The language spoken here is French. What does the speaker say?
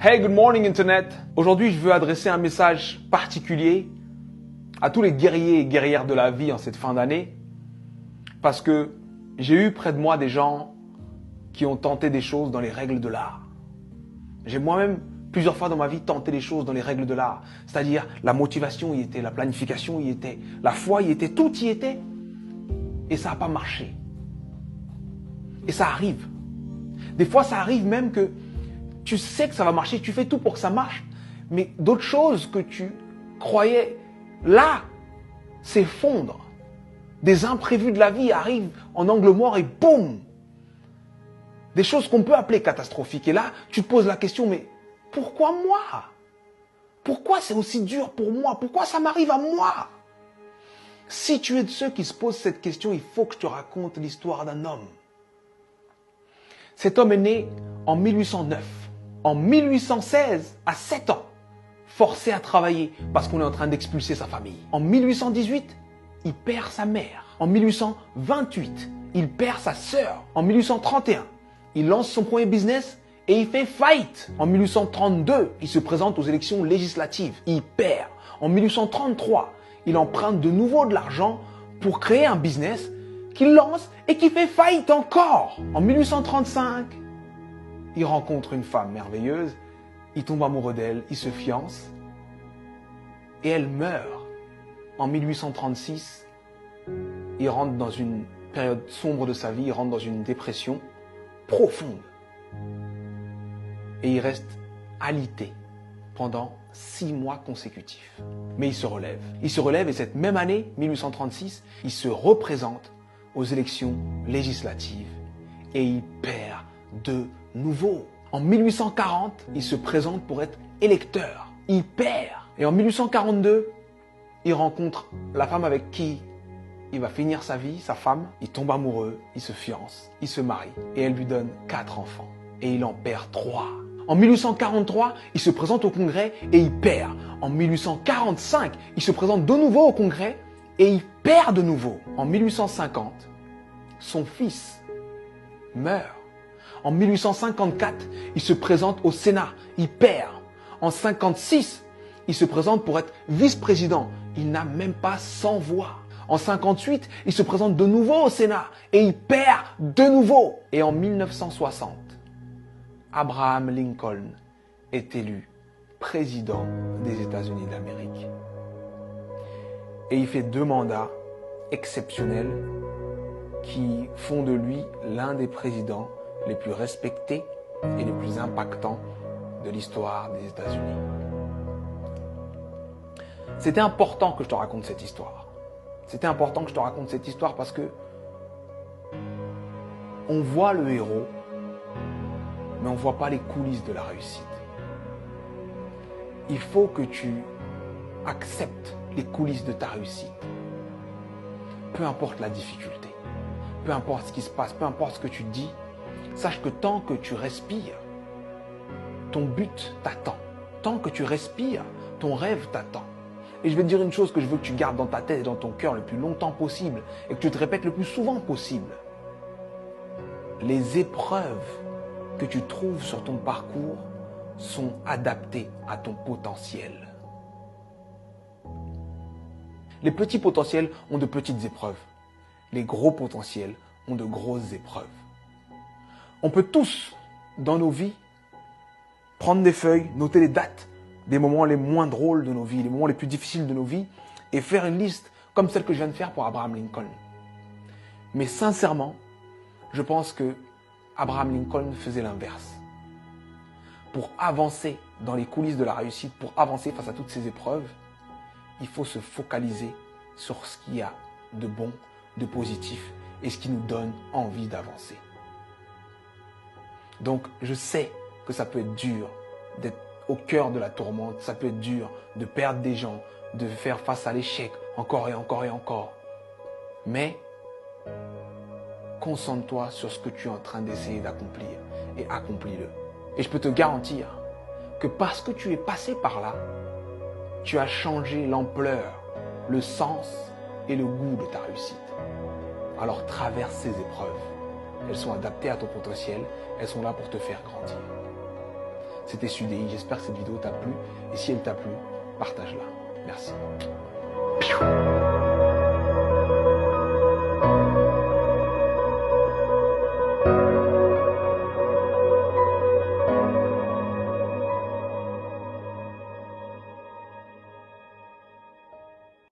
Hey, good morning Internet. Aujourd'hui, je veux adresser un message particulier à tous les guerriers et guerrières de la vie en cette fin d'année. Parce que j'ai eu près de moi des gens qui ont tenté des choses dans les règles de l'art. J'ai moi-même plusieurs fois dans ma vie tenté des choses dans les règles de l'art. C'est-à-dire la motivation y était, la planification y était, la foi y était, tout y était. Et ça n'a pas marché. Et ça arrive. Des fois, ça arrive même que tu sais que ça va marcher, tu fais tout pour que ça marche, mais d'autres choses que tu croyais là s'effondrent. Des imprévus de la vie arrivent en angle mort et boum! Des choses qu'on peut appeler catastrophiques. Et là, tu te poses la question, mais pourquoi moi? Pourquoi c'est aussi dur pour moi? Pourquoi ça m'arrive à moi? Si tu es de ceux qui se posent cette question, il faut que je te raconte l'histoire d'un homme. Cet homme est né en 1809. En 1816, à 7 ans, forcé à travailler parce qu'on est en train d'expulser sa famille. En 1818, il perd sa mère. En 1828, il perd sa sœur. En 1831, il lance son premier business et il fait faillite. En 1832, il se présente aux élections législatives. Il perd. En 1833, il emprunte de nouveau de l'argent pour créer un business qu'il lance et qui fait faillite encore. En 1835, il rencontre une femme merveilleuse, il tombe amoureux d'elle, il se fiance et elle meurt. En 1836, il rentre dans une période sombre de sa vie, il rentre dans une dépression profonde. Et il reste alité pendant 6 mois consécutifs. Mais il se relève. Il se relève et cette même année, 1836, il se représente aux élections législatives et il perd de nouveau. En 1840, il se présente pour être électeur. Il perd. Et en 1842, il rencontre la femme avec qui il va finir sa vie, sa femme. Il tombe amoureux, il se fiance, il se marie et elle lui donne 4 enfants. Et il en perd 3. En 1843, il se présente au Congrès et il perd. En 1845, il se présente de nouveau au Congrès et il perd de nouveau. En 1850, son fils meurt. En 1854, il se présente au Sénat, il perd. En 1956, il se présente pour être vice-président. Il n'a même pas 100 voix. En 1958, il se présente de nouveau au Sénat et il perd de nouveau. Et en 1960, Abraham Lincoln est élu président des États-Unis d'Amérique. Et il fait 2 mandats exceptionnels qui font de lui l'un des présidents les plus respectés et les plus impactants de l'histoire des États-Unis. C'était important que je te raconte cette histoire. C'était important que je te raconte cette histoire parce que on voit le héros, mais on ne voit pas les coulisses de la réussite. Il faut que tu acceptes les coulisses de ta réussite. Peu importe la difficulté, peu importe ce qui se passe, peu importe ce que tu dis, sache que tant que tu respires, ton but t'attend. Tant que tu respires, ton rêve t'attend. Et je vais te dire une chose que je veux que tu gardes dans ta tête et dans ton cœur le plus longtemps possible et que tu te répètes le plus souvent possible. Les épreuves que tu trouves sur ton parcours sont adaptées à ton potentiel. Les petits potentiels ont de petites épreuves. Les gros potentiels ont de grosses épreuves. On peut tous, dans nos vies, prendre des feuilles, noter les dates des moments les moins drôles de nos vies, les moments les plus difficiles de nos vies, et faire une liste comme celle que je viens de faire pour Abraham Lincoln. Mais sincèrement, je pense que Abraham Lincoln faisait l'inverse. Pour avancer dans les coulisses de la réussite, pour avancer face à toutes ces épreuves, il faut se focaliser sur ce qu'il y a de bon, de positif, et ce qui nous donne envie d'avancer. Donc, je sais que ça peut être dur d'être au cœur de la tourmente, ça peut être dur de perdre des gens, de faire face à l'échec encore et encore et encore. Mais, concentre-toi sur ce que tu es en train d'essayer d'accomplir et accomplis-le. Et je peux te garantir que parce que tu es passé par là, tu as changé l'ampleur, le sens et le goût de ta réussite. Alors traverse ces épreuves. Elles sont adaptées à ton potentiel, elles sont là pour te faire grandir. C'était Sudei, j'espère que cette vidéo t'a plu. Et si elle t'a plu, partage-la. Merci.